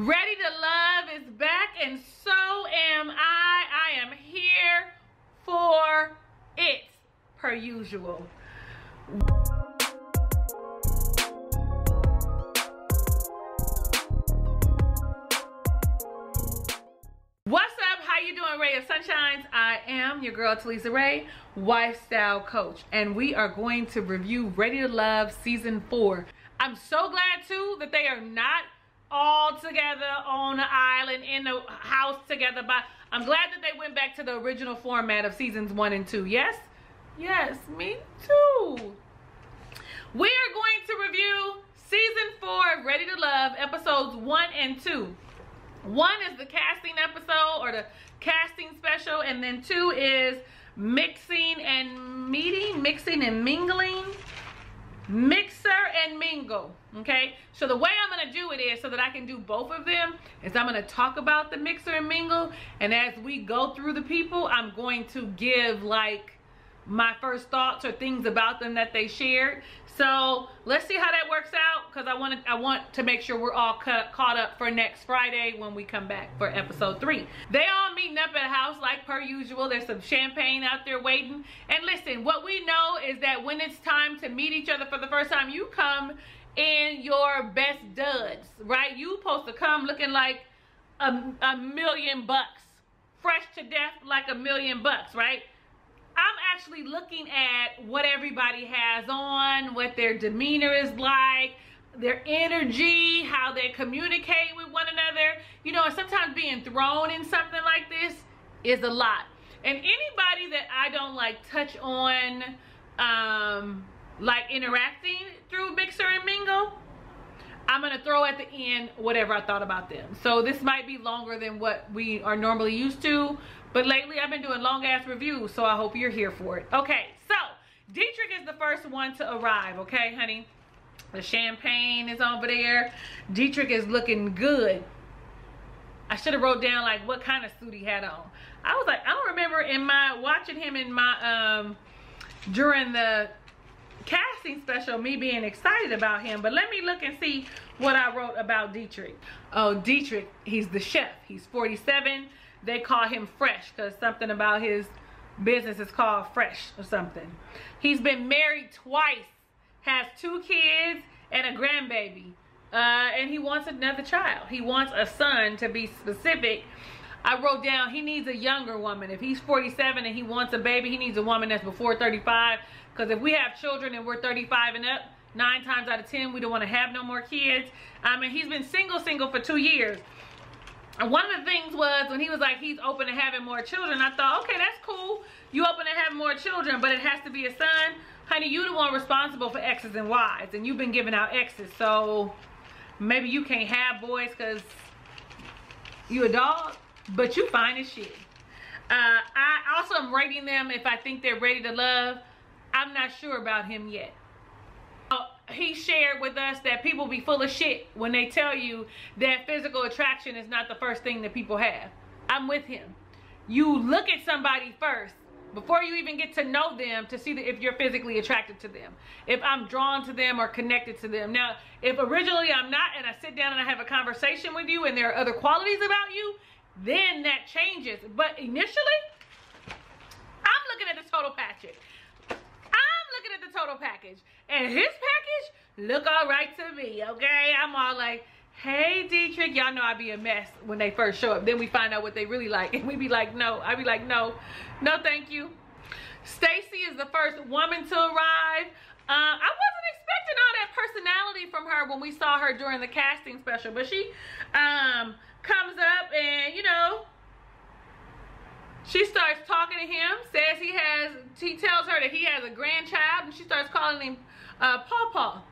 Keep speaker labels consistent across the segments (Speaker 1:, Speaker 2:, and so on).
Speaker 1: Ready to Love is back, and so am I. I am here for it, per usual. What's up? How you doing, Ray of Sunshines? I am your girl, Talisa Ray, lifestyle coach, and we are going to review Ready to Love Season 4. I'm so glad, too, that they are not all together on the island in the house together, but I'm glad that they went back to the original format of Seasons 1 and 2. Yes? Yes, me too. We are going to review Season 4 of Ready to Love, Episodes 1 and 2. 1 is the casting episode, or the casting special, and then 2 is mixing and mingling. Mixer and mingle. Okay, so the way I'm gonna do it is, so that I can do both of them, is I'm gonna talk about the mixer and mingle, and as we go through the people, I'm going to give like my first thoughts or things about them that they shared. So let's see how that works out, because I want to make sure we're all caught up for next Friday when we come back for episode 3. They all meeting up at a house like per usual. There's some champagne out there waiting. And listen, what we know is that when it's time to meet each other for the first time, you come in your best duds, right? You supposed to come looking like a million bucks, fresh to death like $1 million bucks, right? I'm actually looking at what everybody has on, what their demeanor is like, their energy, how they communicate with one another. You know, and sometimes being thrown in something like this is a lot. And anybody that I don't like touch on, like interacting through Mixer and Mingle, I'm gonna throw at the end whatever I thought about them. So this might be longer than what we are normally used to, but lately I've been doing long ass reviews, so I hope you're here for it. Okay, so Dietrich is the first one to arrive, okay, honey? The champagne is over there. Dietrich is looking good. I should have wrote down like what kind of suit he had on. I was like, I don't remember watching him in my during the casting special, me being excited about him, but let me look and see what I wrote about Dietrich. Oh, Dietrich, he's the chef. He's 47. They call him Fresh because something about his business is called Fresh or something. He's been married twice, has 2 kids and a grandbaby, and he wants another child. He wants a son, to be specific. I wrote down he needs a younger woman. If he's 47 and he wants a baby, he needs a woman that's before 35, because if we have children and we're 35 and up, 9 times out of 10 we don't want to have no more kids. I mean, he's been single for 2 years. And one of the things was when he was like he's open to having more children, I thought, okay, that's cool. You open to having more children, but it has to be a son. Honey, you the one responsible for X's and Y's, and you've been giving out X's, so maybe you can't have boys because you a dog, but you fine as shit. I also am rating them if I think they're ready to love. I'm not sure about him yet. He shared with us that people be full of shit when they tell you that physical attraction is not the first thing that people have. I'm with him. You look at somebody first before you even get to know them to see if you're physically attracted to them, if I'm drawn to them or connected to them. Now, if originally I'm not, and I sit down and I have a conversation with you and there are other qualities about you, then that changes. But initially, I'm looking at the total package. At the total package, and his package look all right to me, okay? I'm all like, hey Dietrich, y'all know I be a mess when they first show up. Then we find out what they really like, and we be like, no. I be like, no thank you. Stacy is the first woman to arrive. I wasn't expecting all that personality from her when we saw her during the casting special, but she comes up and, you know, she starts talking to him, says he tells her that he has a grandchild, and she starts calling him Pawpaw.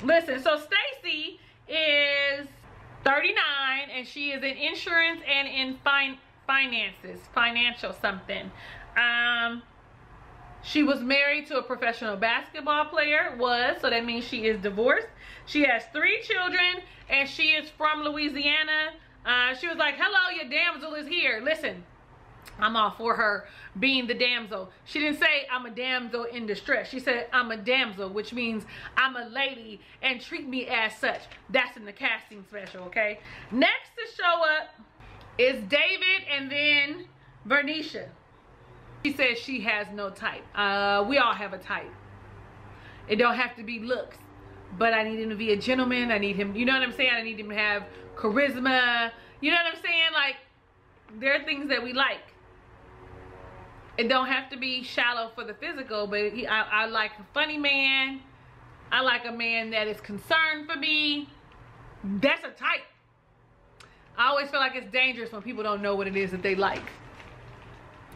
Speaker 1: Listen, so Stacy is 39, and she is in insurance and in financial something. She was married to a professional basketball player, so that means she is divorced. She has 3 children, and she is from Louisiana. She was like, hello, your damsel is here. Listen, I'm all for her being the damsel. She didn't say I'm a damsel in distress. She said I'm a damsel, which means I'm a lady and treat me as such. That's in the casting special, okay? Next to show up is David and then Vernisha. She says she has no type. We all have a type. It don't have to be looks, but I need him to be a gentleman. I need him, you know what I'm saying? I need him to have charisma. You know what I'm saying? Like, there are things that we like. It don't have to be shallow for the physical, but I like a funny man. I like a man that is concerned for me. That's a type. I always feel like it's dangerous when people don't know what it is that they like.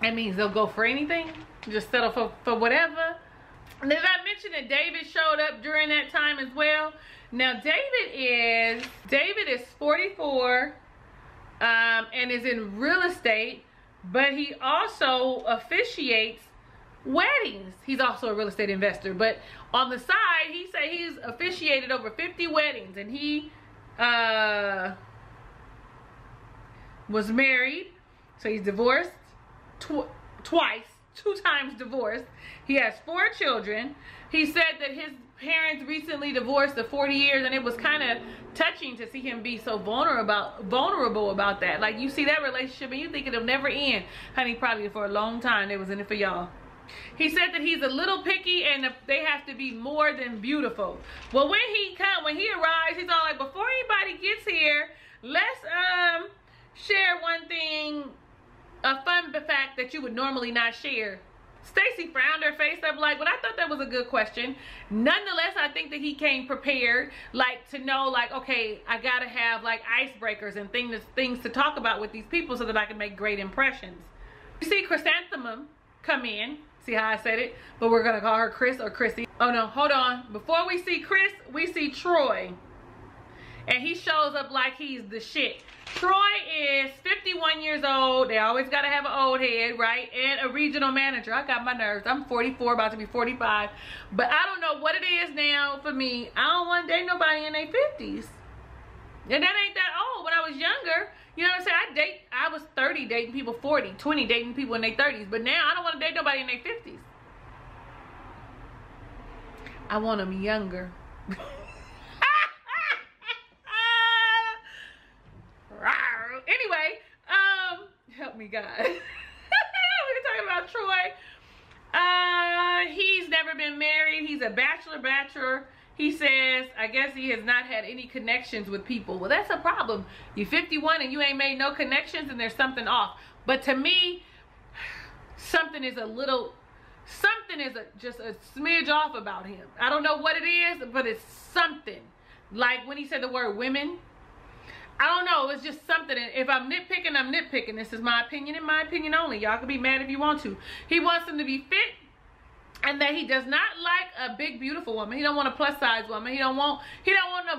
Speaker 1: That means they'll go for anything, just settle for whatever. And did I mention that David showed up during that time as well? Now David is 44 and is in real estate, but he also officiates weddings. He's also a real estate investor, but on the side he said he's officiated over 50 weddings, and he was married, so he's divorced twice, 2 times divorced. He has 4 children. He said that his parents recently divorced for 40 years, and it was kind of touching to see him be so vulnerable about that. Like, you see that relationship and you think it'll never end. Honey, probably for a long time they was in it for y'all. He said that he's a little picky and they have to be more than beautiful. Well, when he arrives, he's all like, before anybody gets here, let's share one thing, a fun fact that you would normally not share. Stacy frowned her face up like, well, I thought that was a good question. Nonetheless, I think that he came prepared, like, to know, like, okay, I gotta have like icebreakers and things to talk about with these people so that I can make great impressions. You see Chrysanthemum come in. See how I said it? But we're gonna call her Chris or Chrissy. Oh no, hold on. Before we see Chris, we see Troy. And he shows up like he's the shit. Troy is 51 years old. They always gotta have an old head, right? And a regional manager. I got my nerves. I'm 44, about to be 45. But I don't know what it is now for me. I don't want to date nobody in their 50s. And that ain't that old. When I was younger, you know what I'm saying? I was 30 dating people 40, 20 dating people in their 30s. But now I don't want to date nobody in their 50s. I want them younger. Anyway, help me God. We're talking about Troy. He's never been married. He's a bachelor. He says, I guess he has not had any connections with people. Well, that's a problem. You're 51 and you ain't made no connections, and there's something off. But to me, something is just a smidge off about him. I don't know what it is, but it's something. Like when he said the word women, I don't know, it's just something. If I'm nitpicking, I'm nitpicking. This is my opinion and my opinion only. Y'all can be mad if you want to. He wants them to be fit, and that he does not like a big, beautiful woman. He don't want a plus size woman. He don't want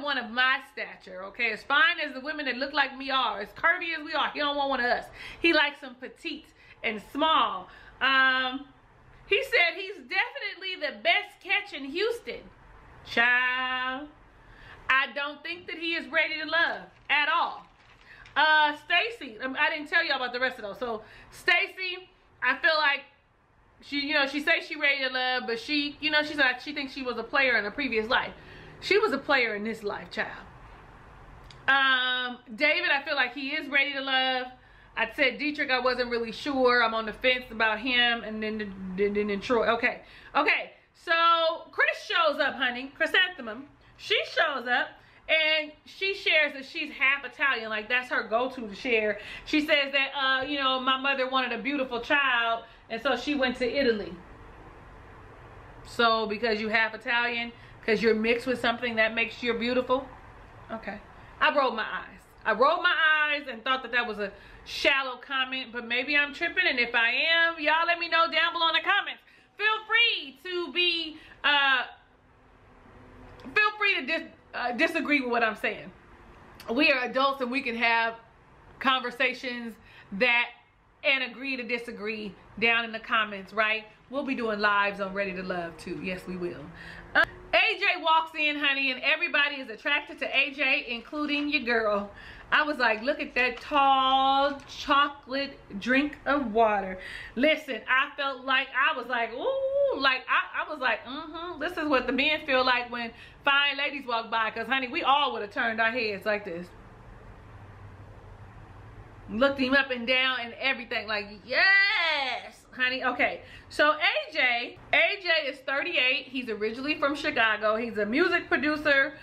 Speaker 1: one of my stature, okay? As fine as the women that look like me are, as curvy as we are, he don't want one of us. He likes them petite and small. He said he's definitely the best catch in Houston. Child, I don't think that he is ready to love at all. Stacy, I didn't tell y'all about the rest of those. So Stacy, I feel like she says she ready to love, but she said she thinks she was a player in a previous life. She was a player in this life, child. David, I feel like he is ready to love. I said Dietrich, I wasn't really sure. I'm on the fence about him, and then Troy. Okay. So Chris shows up, honey. Chrysanthemum. She shows up and she shares that she's half Italian. Like, that's her go-to to share. She says that, my mother wanted a beautiful child, and so she went to Italy. So because you half Italian, because you're mixed with something that makes you beautiful. Okay. I rolled my eyes. And thought that was a shallow comment, but maybe I'm tripping. And if I am, y'all let me know down below in the comments. Feel free to disagree with what I'm saying. We are adults and we can have conversations and agree to disagree down in the comments, right? We'll be doing lives on Ready to Love too. Yes, we will. AJ walks in, honey, and everybody is attracted to AJ, including your girl. I was like, look at that tall chocolate drink of water. Listen, I felt like, I was like, ooh, like, I was like, this is what the men feel like when fine ladies walk by. Because, honey, we all would have turned our heads like this. Looked him up and down and everything, like, yes, honey. Okay, so AJ is 38. He's originally from Chicago. He's a music producer,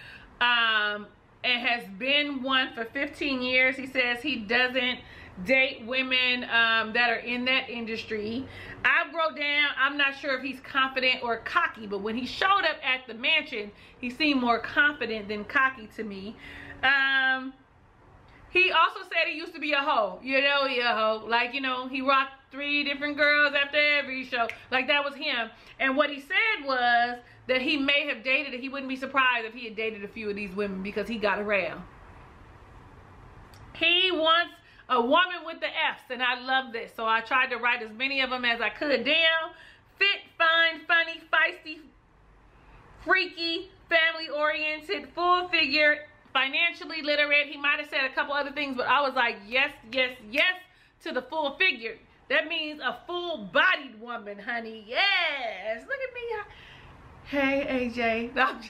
Speaker 1: and has been one for 15 years. He says he doesn't date women that are in that industry. I wrote down, I'm not sure if he's confident or cocky, but when he showed up at the mansion, he seemed more confident than cocky to me. He also said he used to be a hoe. You know, he a hoe. Like, you know, he rocked 3 different girls after every show. Like, that was him. And what he said was that he may have dated, he wouldn't be surprised if he had dated a few of these women because he got around. He wants a woman with the F's, and I love this. So I tried to write as many of them as I could down. Fit, fine, funny, feisty, freaky, family-oriented, full figure, financially literate. He might have said a couple other things, but I was like, yes, yes, yes to the full figure. That means a full-bodied woman, honey. Yes. Look at me. Hey, AJ. No, I'm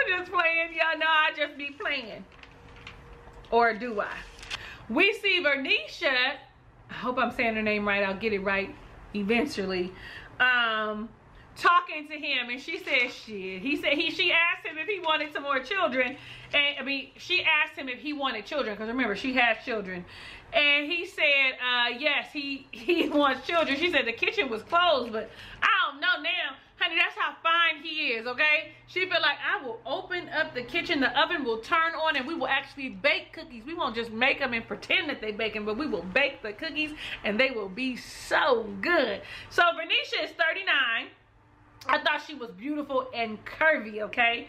Speaker 1: just playing. Y'all know I just be playing. Or do I? We see Vernisha. I hope I'm saying her name right. I'll get it right eventually. Talking to him, and she said shit. She asked him if he wanted some more children, and I mean, she asked him if he wanted children, because remember, she has children, and he said yes, he wants children. She said the kitchen was closed, but I don't know now, honey. That's how fine he is. Okay, she feel like, I will open up the kitchen, the oven will turn on, and we will actually bake cookies. We won't just make them and pretend that they bake them, but we will bake the cookies, and they will be so good. So Vernisha is 39. I thought she was beautiful and curvy, okay?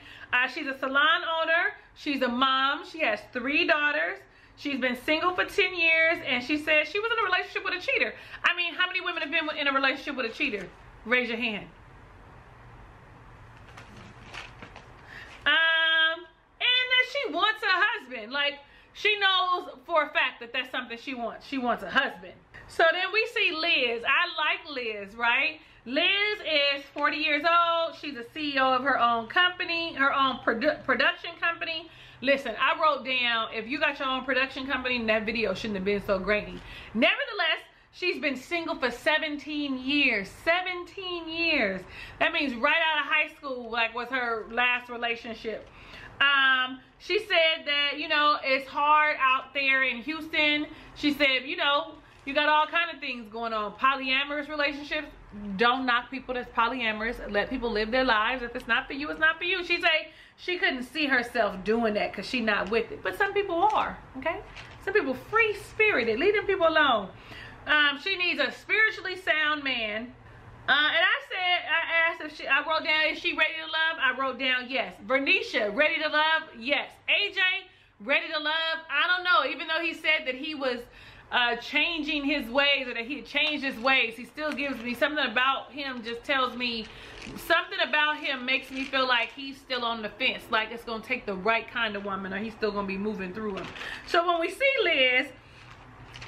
Speaker 1: She's a salon owner. She's a mom. She has 3 daughters. She's been single for 10 years, and she said she was in a relationship with a cheater. I mean, how many women have been in a relationship with a cheater? Raise your hand. And that she wants a husband. Like, she knows for a fact that that's something she wants. She wants a husband. So then we see Liz. I like Liz, right? Liz is 40 years old. She's a CEO of her own company, her own production company. Listen, I wrote down, if you got your own production company, that video shouldn't have been so grainy. Nevertheless, she's been single for 17 years. 17 years. That means right out of high school, like, was her last relationship. She said that, you know, it's hard out there in Houston. She said, you know, you got all kind of things going on. Polyamorous relationships. Don't knock people that's polyamorous. Let people live their lives. If it's not for you, it's not for you. She say she couldn't see herself doing that because she's not with it. But some people are, okay? Some people free-spirited. Leave them people alone. She needs a spiritually sound man. And I asked if I wrote down, is she ready to love? I wrote down yes. Vernisha, ready to love? Yes. AJ, ready to love? I don't know. Even though he said that he was changing his ways, or that he had changed his ways, he still gives me something about him, just tells me something about him, makes me feel like he's still on the fence, like it's gonna take the right kind of woman, or he's still gonna be moving through him. So when we see Liz,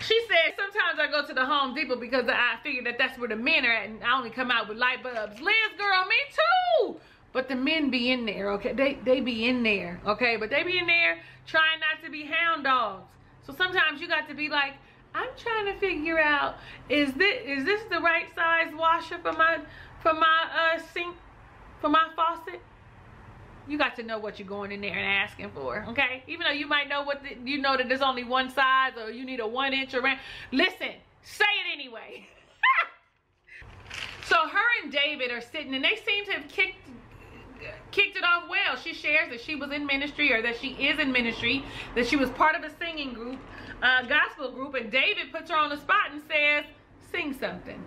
Speaker 1: she said, sometimes I go to the Home Depot because I figure that that's where the men are at, and I only come out with light bulbs. Liz, girl, me too. But the men be in there, okay? They be in there, okay? But they be in there trying not to be hound dogs. So sometimes you got to be like, I'm trying to figure out, is this the right size washer for my sink, for my faucet? You got to know what you're going in there and asking for, okay? Even though you might know you know that there's only one size, or you need a 1-inch around. Listen, say it anyway. So her and David are sitting, and they seem to have kicked it off well. She shares that she was in ministry, or that she is in ministry, that she was part of a singing group, gospel group, and David puts her on the spot and says, sing something.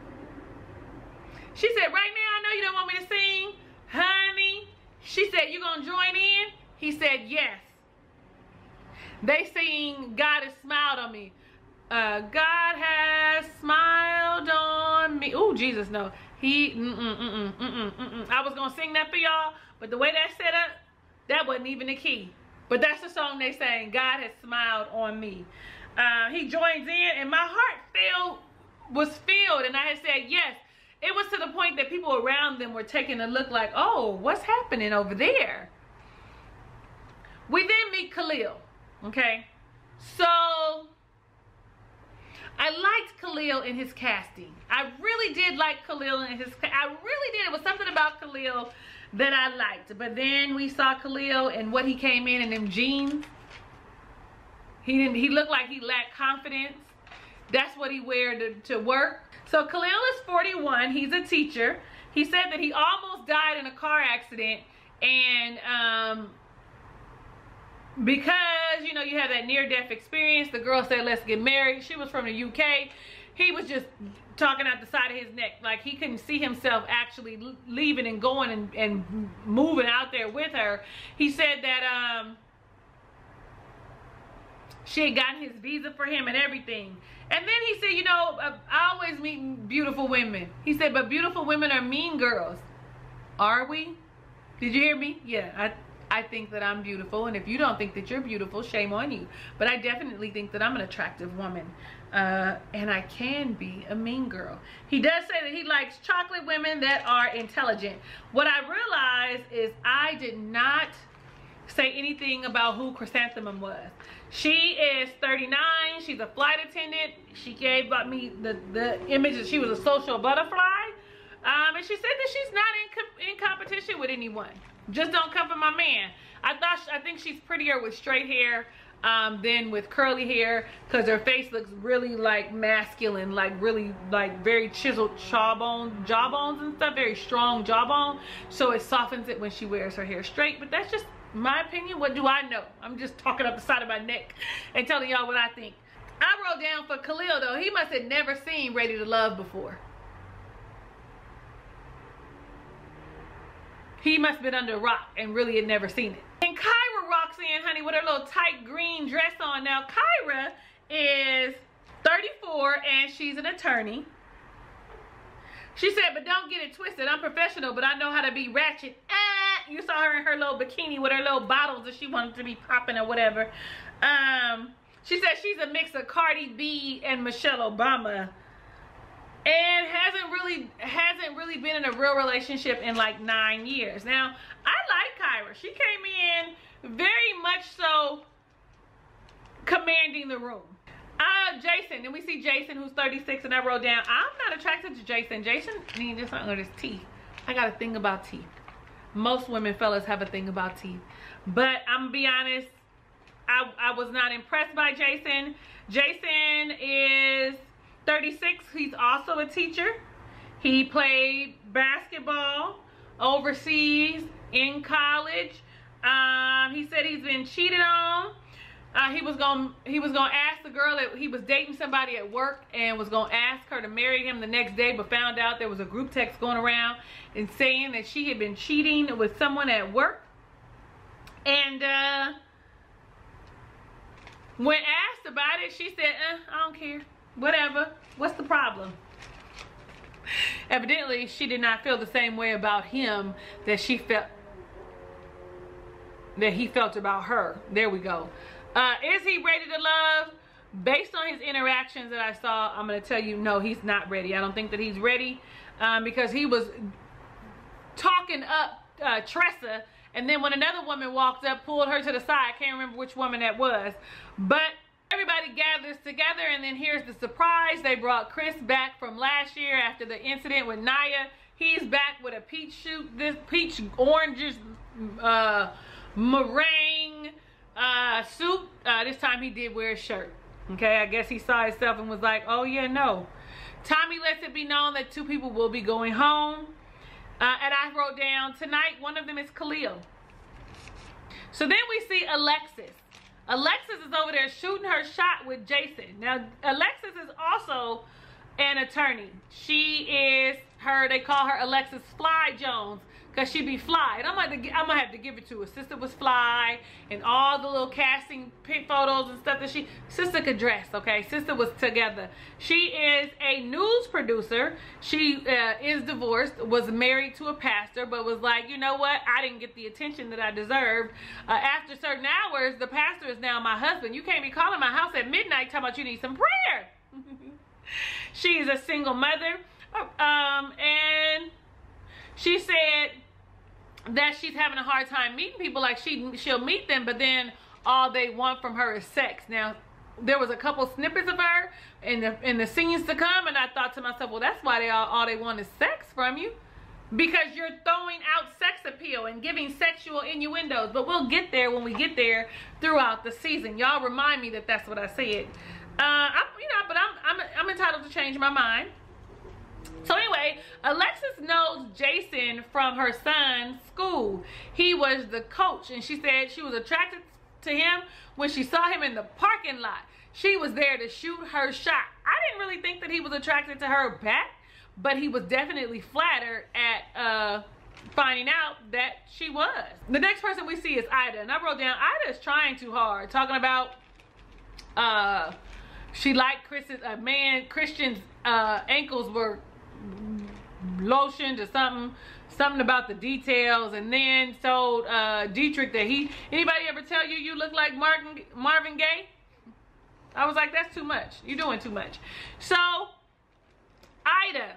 Speaker 1: She said, right now, I know you don't want me to sing, honey. She said, you gonna join in? He said, yes. They sing, God has smiled on me. God has smiled on me. Oh, Jesus, no. I was gonna sing that for y'all, but the way that's set up, that wasn't even the key. But that's the song they sang, God Has Smiled on Me. He joins in, and my heart was filled, and I had said yes. It was to the point that people around them were taking a look like, oh, what's happening over there? We then meet Khalil, okay? So I liked Khalil in his casting. I really did like Khalil in his, I really did. It was something about Khalil that I liked. But then we saw Khalil and what he came in them jeans. He looked like he lacked confidence. That's what he wear to work. So Khalil is 41. He's a teacher. He said that he almost died in a car accident, and because, you know, you have that near-death experience, the girl said, let's get married. She was from the UK. He was just talking out the side of his neck. Like, he couldn't see himself actually leaving and going and moving out there with her. He said that she had gotten his visa for him and everything. And then he said, you know, I always meet beautiful women. He said, but beautiful women are mean girls. Are we? Did you hear me? Yeah, I think that I'm beautiful, and if you don't think that you're beautiful, shame on you. But I definitely think that I'm an attractive woman, and I can be a mean girl. He does say that he likes chocolate women that are intelligent. What I realized is I did not say anything about who Chrysanthemum was. She is 39. She's a flight attendant. She gave me the image that she was a social butterfly, and she said that she's not in competition with anyone. Just don't come for my man. I think she's prettier with straight hair than with curly hair, because her face looks really like masculine, like really like very chiseled jawbones and stuff, very strong jawbone. So it softens it when she wears her hair straight. But that's just my opinion. What do I know? I'm just talking up the side of my neck and telling y'all what I think. I wrote down for Khalil though, he must have never seen Ready to Love before. He must have been under a rock and really had never seen it. And Kyra rocks in, honey, with her little tight green dress on. Now, Kyra is 34 and she's an attorney. She said, but don't get it twisted. I'm professional, but I know how to be ratchet. You saw her in her little bikini with her little bottles that she wanted to be popping or whatever. She said she's a mix of Cardi B and Michelle Obama. And hasn't really been in a real relationship in like 9 years. Now, I like Kyra. She came in very much so commanding the room. Jason, then we see Jason, who's 36, and I wrote down, I'm not attracted to Jason. Jason needs something with his teeth. I got a thing about teeth. Most women, fellas, have a thing about teeth. But I'm gonna be honest, I was not impressed by Jason. Jason is 36. He's also a teacher. He played basketball overseas in college. He said he's been cheated on. He was gonna ask the girl that he was dating somebody at work and was gonna ask her to marry him the next day, but found out there was a group text going around and saying that she had been cheating with someone at work. And when asked about it, she said, I don't care. Whatever. What's the problem? Evidently, she did not feel the same way about him that he felt about her. There we go. Is he ready to love? Based on his interactions that I saw, I'm going to tell you, no, he's not ready. I don't think that he's ready because he was talking up Tressa, and then when another woman walked up, pulled her to the side. I can't remember which woman that was. But everybody gathers together, and then here's the surprise. They brought Chris back from last year after the incident with Naya. He's back with a peach suit, this peach oranges meringue suit. This time he did wear a shirt. Okay, I guess he saw himself and was like, oh yeah, no. Tommy lets it be known that 2 people will be going home. And I wrote down, tonight, one of them is Khalil. So then we see Alexis. Alexis is over there shooting her shot with Jason. Now, Alexis is also an attorney. She is they call her Alexis Fly Jones. because she be fly. And I'm gonna have to give it to her. Sister was fly, and all the little casting photos and stuff that sister could dress, okay? Sister was together. She is a news producer. She is divorced, was married to a pastor, but was like, you know what? I didn't get the attention that I deserved. After certain hours, the pastor is now my husband. You can't be calling my house at midnight talking about you need some prayer. She is a single mother, and she said that she's having a hard time meeting people. Like she'll meet them, but then all they want from her is sex. Now, there was a couple snippets of her in the scenes to come, and I thought to myself, well, that's why all they want is sex from you, because you're throwing out sex appeal and giving sexual innuendos. But we'll get there when we get there throughout the season. Y'all remind me that that's what I said. But I'm entitled to change my mind. So anyway, Alexis knows Jason from her son's school. He was the coach, and she said she was attracted to him when she saw him in the parking lot. She was there to shoot her shot. I didn't really think that he was attracted to her back, but he was definitely flattered at finding out that she was. The next person we see is Ida, and I wrote down, Ida is trying too hard, talking about she liked Christian's ankles were lotioned or something about the details, and then told Dietrich that anybody ever tell you look like Marvin Gaye? I was like, that's too much. You're doing too much. So Ida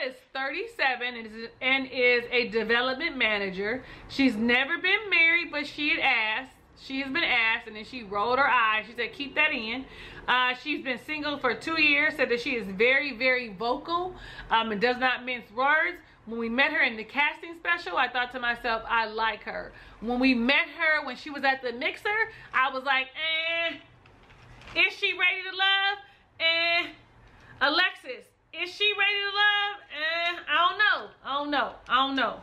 Speaker 1: is 37 and is a development manager. She's never been married, but she has been asked, and then she rolled her eyes. She said, keep that in. She's been single for 2 years, said that she is very, very vocal and does not mince words. When we met her in the casting special, I thought to myself, I like her. When we met her, when she was at the mixer, I was like, is she ready to love? Alexis, is she ready to love? I don't know.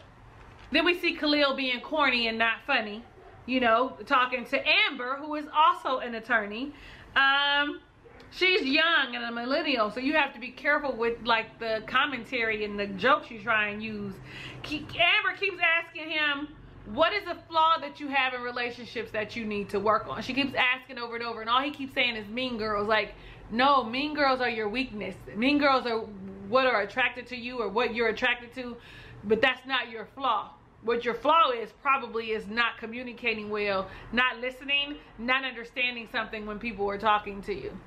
Speaker 1: Then we see Khalil being corny and not funny. You know, talking to Amber, who is also an attorney. She's young and a millennial, so you have to be careful with like the commentary and the jokes you try and use. Amber keeps asking him, what is a flaw that you have in relationships that you need to work on? She keeps asking over and over, and all he keeps saying is mean girls. Like, no, mean girls are your weakness. Mean girls are what are attracted to you or what you're attracted to, but that's not your flaw. What your flaw is probably is not communicating well, not listening, not understanding something when people are talking to you.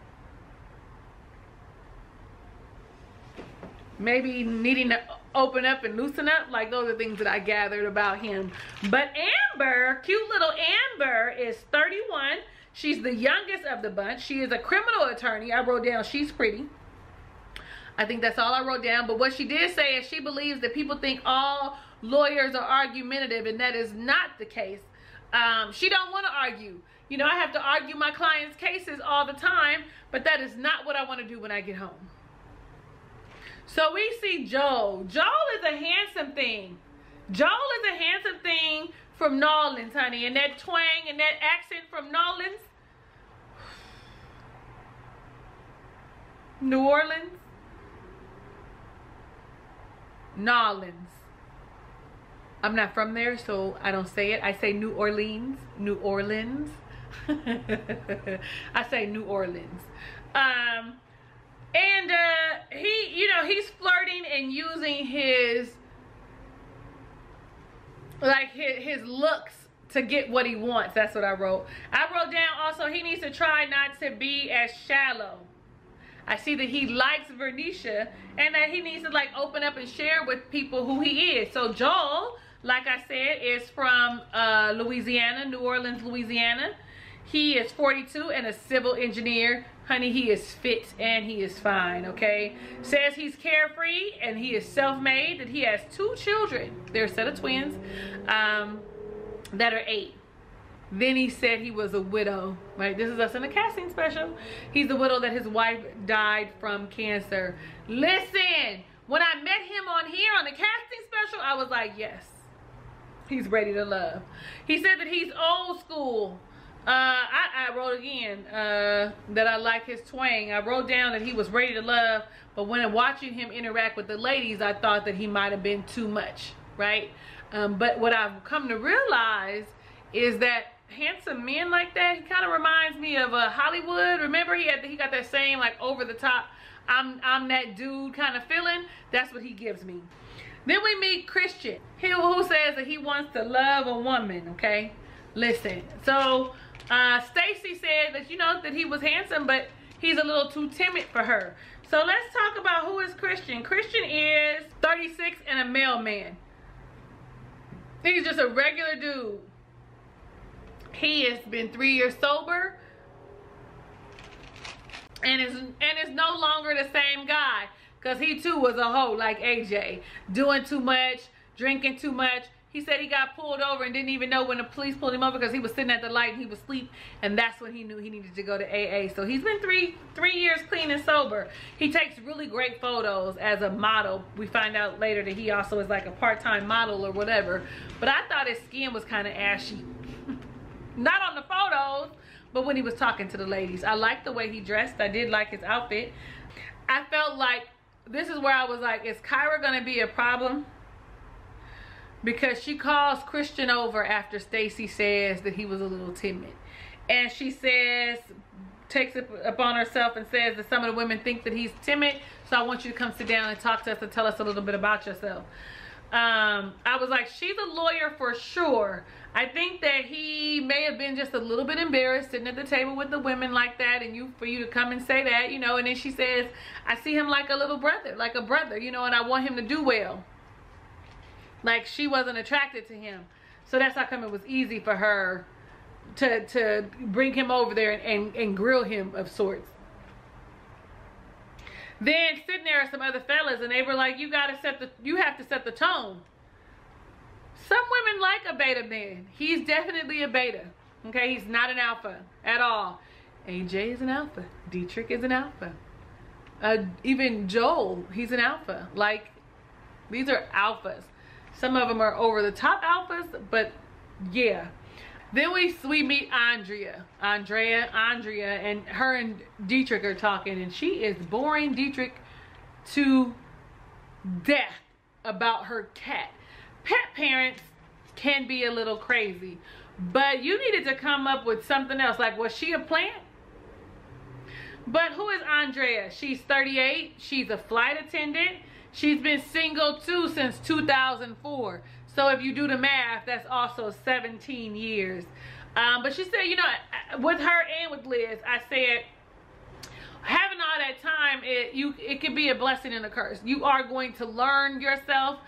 Speaker 1: Maybe needing to open up and loosen up. Like, those are things that I gathered about him. But Amber, cute little Amber, is 31. She's the youngest of the bunch. She is a criminal attorney. I wrote down she's pretty. I think that's all I wrote down. But what she did say is she believes that people think all lawyers are argumentative, and that is not the case. She don't want to argue. You know, I have to argue my clients' cases all the time, but that is not what I want to do when I get home. So we see Joel. Joel is a handsome thing. Joel is a handsome thing from Nolans, honey. And that twang and that accent from Nolans. New Orleans. Nolans. I'm not from there, so I don't say it. I say New Orleans. New Orleans. I say New Orleans. And he's flirting and using his looks to get what he wants. That's what I wrote. I wrote down also, he needs to try not to be as shallow. I see that he likes Vernisha, and that he needs to like open up and share with people who he is. So Joel, like I said, is from Louisiana, New Orleans, Louisiana. He is 42 and a civil engineer. Honey, he is fit and he is fine, okay? Says he's carefree and he is self-made, that he has 2 children. They're a set of twins that are 8. Then he said he was a widow, right? This is us in a casting special. He's the widow that his wife died from cancer. Listen, when I met him on here on the casting special, I was like, yes, he's ready to love. He said that he's old school. I wrote again that I like his twang. I wrote down that he was ready to love, but when watching him interact with the ladies, I thought that he might have been too much, right? But what I've come to realize is that handsome men like that, he kind of reminds me of Hollywood. Remember he got that same like over the top, I'm that dude kind of feeling. That's what he gives me. Then we meet Christian, who says that he wants to love a woman. Okay, listen. So Stacy said that, you know, that he was handsome, but he's a little too timid for her. So let's talk about who is Christian. Christian is 36 and a mailman. He's just a regular dude. He has been 3 years sober and is no longer the same guy, because he too was a hoe like AJ, doing too much, drinking too much. He said he got pulled over and didn't even know when the police pulled him over because he was sitting at the light and he was asleep, and that's when he knew he needed to go to AA. So he's been three years clean and sober. He takes really great photos as a model. We find out later that he also is like a part-time model or whatever. But I thought his skin was kind of ashy. Not on the photos, but when he was talking to the ladies. I liked the way he dressed. I did like his outfit. I felt like this is where I was like, is Kyra gonna be a problem? Because she calls Christian over after Stacy says that he was a little timid. And she says, takes it upon herself and says that some of the women think that he's timid. So I want you to come sit down and talk to us and tell us a little bit about yourself. I was like, she's a lawyer for sure. I think that he may have been just a little bit embarrassed sitting at the table with the women like that, and for you to come and say that, you know. And then she says, I see him like a little brother, like a brother, you know, and I want him to do well. Like she wasn't attracted to him. So that's how come it was easy for her to bring him over there and grill him of sorts. Then sitting there are some other fellas, and they were like, you have to set the tone. Some women like a beta man. He's definitely a beta. Okay, he's not an alpha at all. AJ is an alpha. Dietrich is an alpha. Even Joel, he's an alpha. Like, these are alphas. Some of them are over the top alphas, but yeah. Then we meet Andrea, and her and Dietrich are talking, and she is boring Dietrich to death about her cat. Pet parents can be a little crazy, but you needed to come up with something else. Like, was she a plant? But who is Andrea? She's 38. She's a flight attendant. She's been single too since 2004. So if you do the math, that's also 17 years. But she said, you know, with her and with Liz, I said, having all that time, it can be a blessing and a curse. You are going to learn yourself.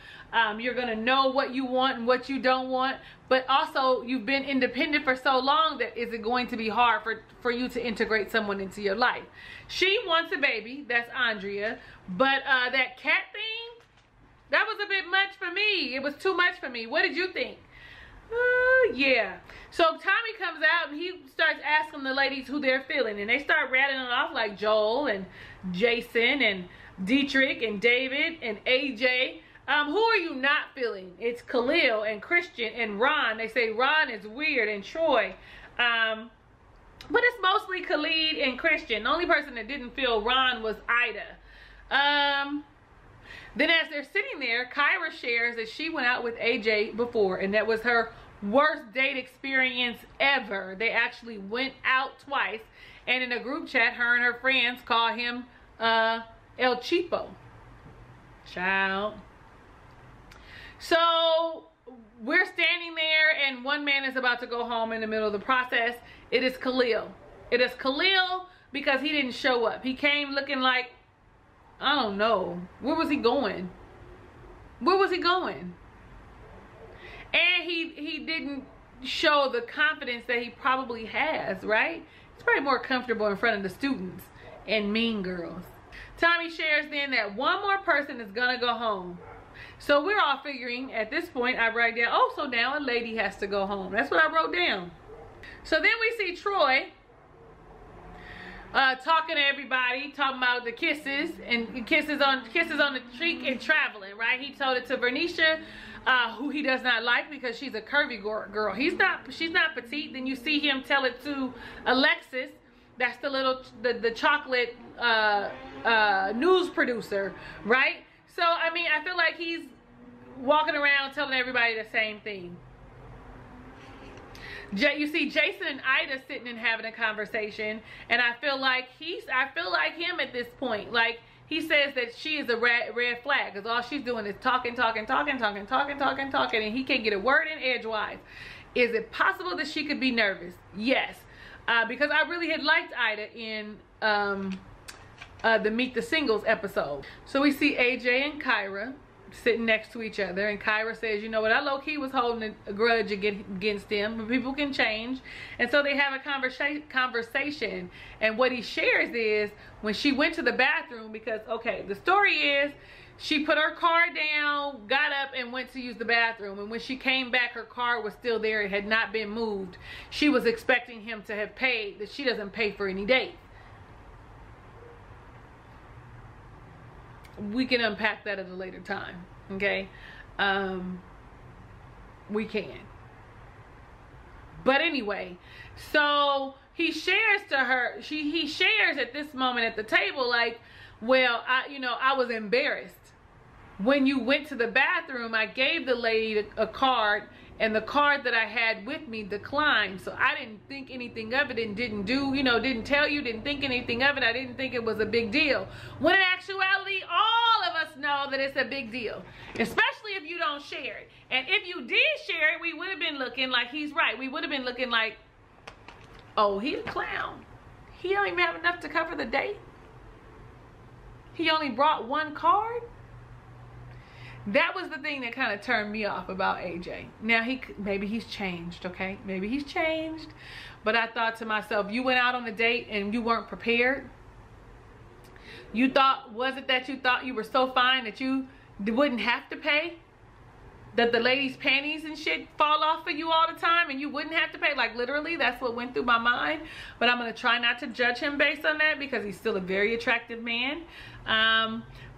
Speaker 1: You're going to know what you want and what you don't want. But also, you've been independent for so long that is it going to be hard for you to integrate someone into your life. She wants a baby. That's Andrea. But that cat thing, that was a bit much for me. It was too much for me. What did you think? Yeah. So Tommy comes out and he starts asking the ladies who they're feeling, and they start rattling it off like Joel and Jason and Dietrich and David and AJ. Who are you not feeling? It's Khalil and Christian and Ron. They say Ron is weird, and Troy. But it's mostly Khalid and Christian. The only person that didn't feel Ron was Ida. Then as they're sitting there, Kyra shares that she went out with AJ before, and that was her worst date experience ever. They actually went out twice, and in a group chat, her and her friends call him El Cheapo. Child. So we're standing there, and one man is about to go home in the middle of the process. It is Khalil. It is Khalil because he didn't show up. He came looking like, I don't know. Where was he going? Where was he going? And he didn't show the confidence that he probably has, right? He's probably more comfortable in front of the students and Mean Girls. Tommy shares then that one more person is gonna go home. So we're all figuring at this point, I write down, oh, so now a lady has to go home. That's what I wrote down. So then we see Troy talking to everybody, talking about the kisses and kisses on the cheek and traveling, right? He told it to Vernisha, who he does not like because she's a curvy girl. She's not petite. Then you see him tell it to Alexis. That's the chocolate news producer, right? So I mean, I feel like he's walking around telling everybody the same thing. You see Jason and Ida sitting and having a conversation, and I feel like him at this point. Like, he says that she is a red flag because all she's doing is talking, and he can't get a word in edgewise. Is it possible that she could be nervous? Yes, because I really had liked Ida in the Meet the Singles episode. So we see AJ and Kyra sitting next to each other, and Kyra says, you know what, I low-key was holding a grudge against him, but people can change. And so they have a conversation, and what he shares is when she went to the bathroom, because okay, the story is she put her car down, got up, and went to use the bathroom, and when she came back, her car was still there. It had not been moved. She was expecting him to have paid. That she doesn't pay for any dates. We can unpack that at a later time, okay? We can. But anyway, so he shares to her, he shares at this moment at the table, like, well, I was embarrassed. When you went to the bathroom, I gave the lady a card, and the card that I had with me declined. So I didn't think anything of it and didn't tell you, didn't think anything of it. I didn't think it was a big deal. When in actuality, all of us know that it's a big deal, especially if you don't share it. And if you did share it, we would have been looking like he's right. We would have been looking like, oh, he's a clown. He don't even have enough to cover the date. He only brought one card. That was the thing that kind of turned me off about AJ. Now, maybe he's changed, okay? Maybe he's changed. But I thought to myself, you went out on a date and you weren't prepared. Was it that you thought you were so fine that you wouldn't have to pay? That the ladies' panties and shit fall off for you all the time and you wouldn't have to pay? Like, literally, that's what went through my mind. But I'm going to try not to judge him based on that because he's still a very attractive man.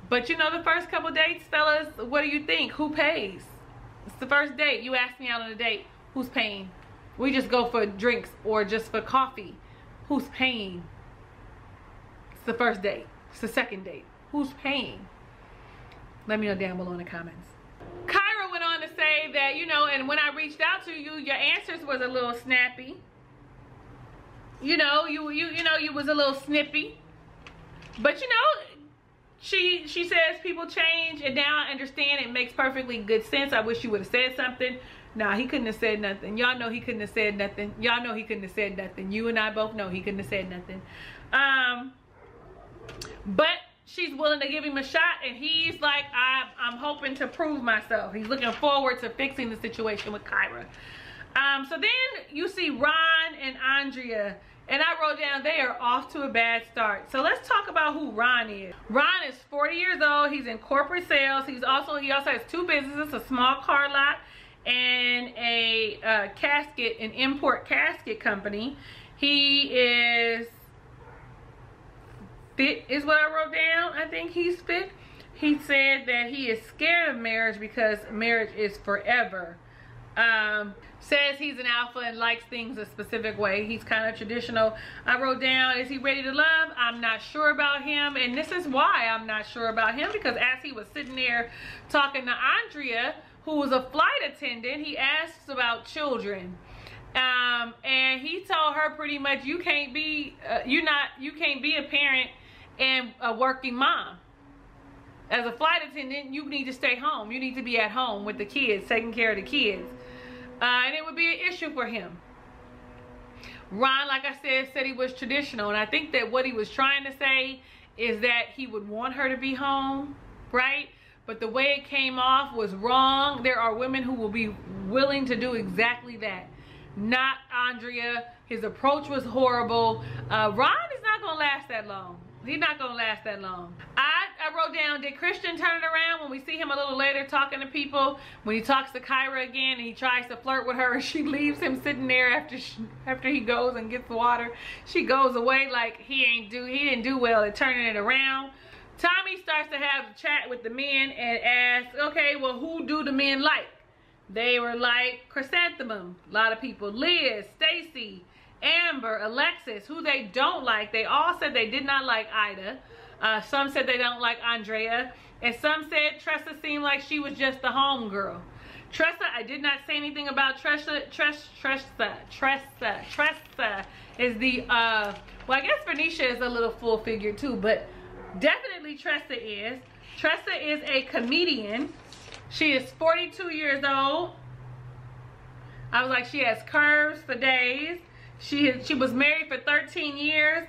Speaker 1: But you know, the first couple dates, fellas, what do you think? Who pays? It's the first date. You ask me out on a date. Who's paying? We just go for drinks or just for coffee. Who's paying? It's the first date. It's the second date. Who's paying? Let me know down below in the comments. Kyra went on to say that, and when I reached out to you, your answers was a little snappy. You was a little snippy. But she says people change, and now I understand. It makes perfectly good sense. I wish you would have said something. Nah, he couldn't have said nothing. Y'all know he couldn't have said nothing. Y'all know he couldn't have said nothing. You and I both know he couldn't have said nothing. But she's willing to give him a shot, and he's like, I'm hoping to prove myself. He's looking forward to fixing the situation with Kyra. So then you see Ron and Andrea. And I wrote down they are off to a bad start. So let's talk about who Ron is. Ron is 40 years old. He's in corporate sales. He also has two businesses, a small car lot and an import casket company. He is fit is what I wrote down. I think he's fit. He said that he is scared of marriage because marriage is forever. Says he's an alpha and likes things a specific way. He's kind of traditional. I wrote down, is he ready to love? I'm not sure about him. And this is why I'm not sure about him, because as he was sitting there talking to Andrea, who was a flight attendant, he asks about children. And he told her pretty much, you can't be a parent and a working mom. As a flight attendant, you need to stay home. You need to be at home with the kids, taking care of the kids. And it would be an issue for him. Ron, like I said he was traditional. And I think that what he was trying to say is that he would want her to be home, right? But the way it came off was wrong. There are women who will be willing to do exactly that. Not Andrea. His approach was horrible. Ron is not going to last that long. He's not going to last that long. I wrote down, did Christian turn it around when we see him a little later talking to people? When he talks to Kyra again and he tries to flirt with her and she leaves him sitting there after he goes and gets water. She goes away like he didn't do well at turning it around. Tommy starts to have a chat with the men and asks, okay, well, who do the men like? They were like Chrysanthemum, a lot of people, Liz, Stacy, Amber, Alexis. Who they don't like, they all said they did not like Ida. Some said they don't like Andrea. And some said Tressa seemed like she was just the homegirl. Tressa, I did not say anything about Tressa. Tressa is the, well, I guess Vernisha is a little full figure too, but definitely Tressa is. Tressa is a comedian. She is 42 years old. I was like, she has curves for days. She was married for 13 years.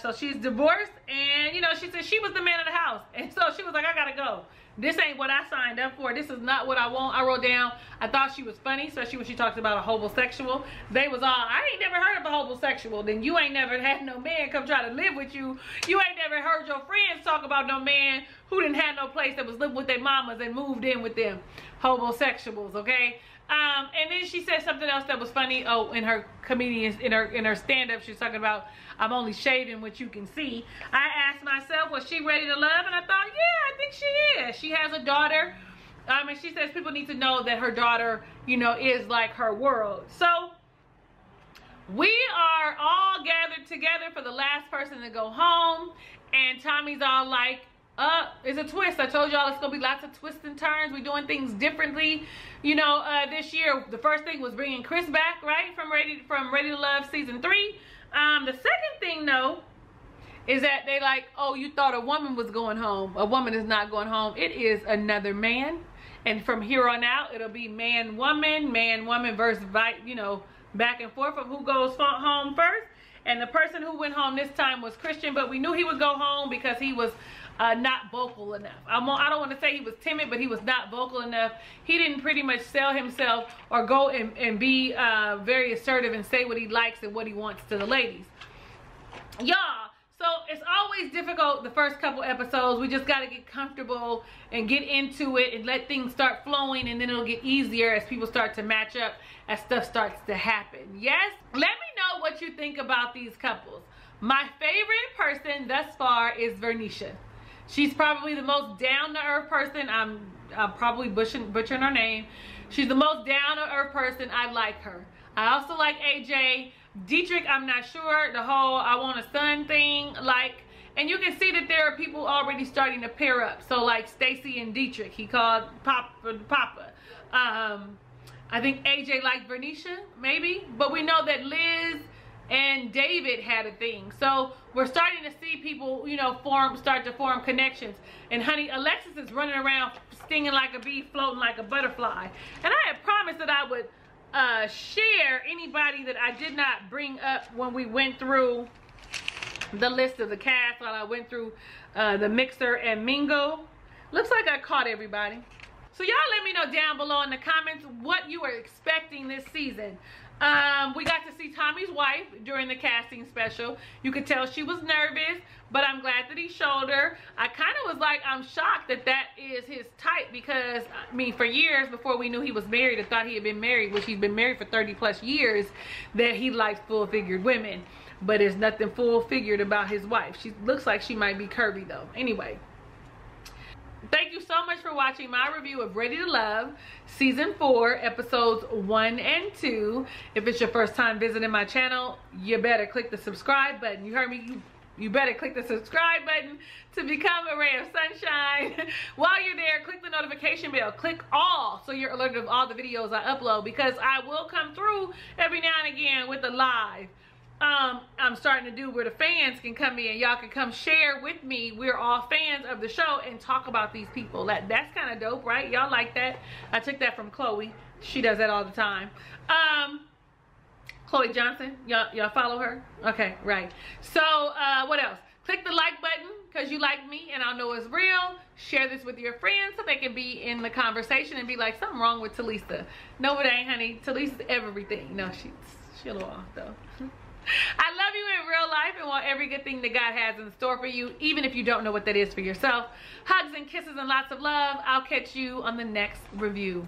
Speaker 1: So she's divorced, and you know, she said she was the man of the house, and so she was like, I gotta go. This ain't what I signed up for. This is not what I want. I wrote down, I thought she was funny, especially when she talked about a homosexual. They was all, I ain't never heard of a homosexual. Then you ain't never had no man come try to live with you. You ain't never heard your friends talk about no man who didn't have no place that was living with their mamas and moved in with them. Homosexuals, okay? And then she said something else that was funny. Oh, in her comedians, in her stand-up, she's talking about, I'm only shaving what you can see. I asked myself, was she ready to love? And I thought, yeah, I think she is. She has a daughter. And she says people need to know that her daughter, you know, is like her world. So we are all gathered together for the last person to go home. And Tommy's all like, it's a twist. I told y'all it's gonna be lots of twists and turns. We're doing things differently, you know. This year the first thing was bringing Chris back, right, from Ready to Love season 3. The second thing though is that they like, oh, you thought a woman was going home. A woman is not going home. It is another man, and from here on out it'll be man woman versus, you know, back and forth of who goes home first. And the person who went home this time was Christian, but we knew he would go home because he was not vocal enough. I don't want to say he was timid, but he was not vocal enough. He didn't pretty much sell himself or go and be very assertive and say what he likes and what he wants to the ladies. Y'all, so it's always difficult the first couple episodes. We just got to get comfortable and get into it and let things start flowing, and then it'll get easier as people start to match up, as stuff starts to happen. Yes? Let me know what you think about these couples. My favorite person thus far is Vernisha. She's probably the most down-to-earth person. I'm probably butchering her name. She's the most down-to-earth person. I like her. I also like AJ. Dietrich, I'm not sure. The whole I want a son thing. Like, and you can see that there are people already starting to pair up. So like Stacy and Dietrich. He called Papa. I think AJ liked Vernisha, maybe. But we know that Liz and David had a thing. So we're starting to see people, you know, start to form connections. And honey, Alexis is running around stinging like a bee, floating like a butterfly. And I had promised that I would share anybody that I did not bring up when we went through the list of the cast, while I went through the Mixer and Mingo. Looks like I caught everybody. So y'all let me know down below in the comments what you are expecting this season. We got to see Tommy's wife during the casting special. You could tell she was nervous, but I'm glad that he showed her. I kind of was like, I'm shocked that that is his type, because I mean, for years before we knew he was married, I thought he had been married, which he's been married for 30+ years, that he likes full-figured women. But there's nothing full-figured about his wife. She looks like she might be curvy though. Anyway. Thank you so much for watching my review of Ready to Love Season 4, Episodes 1 and 2. If it's your first time visiting my channel, you better click the subscribe button. You heard me? You better click the subscribe button to become a ray of sunshine. While you're there, click the notification bell. Click all so you're alerted of all the videos I upload, because I will come through every now and again with a live. I'm starting to do where the fans can come in. Y'all can come share with me. We're all fans of the show and talk about these people. That's kind of dope, right? Y'all like that? I took that from Chloe. She does that all the time. Chloe Johnson. Y'all follow her? Okay, right. So, what else? Click the like button because you like me and I'll know it's real. Share this with your friends so they can be in the conversation and be like, something wrong with Talisa. No, it ain't, honey. Talisa's everything. No, she's a little off, though. I love you in real life and want every good thing that God has in store for you, even if you don't know what that is for yourself. Hugs and kisses and lots of love. I'll catch you on the next review.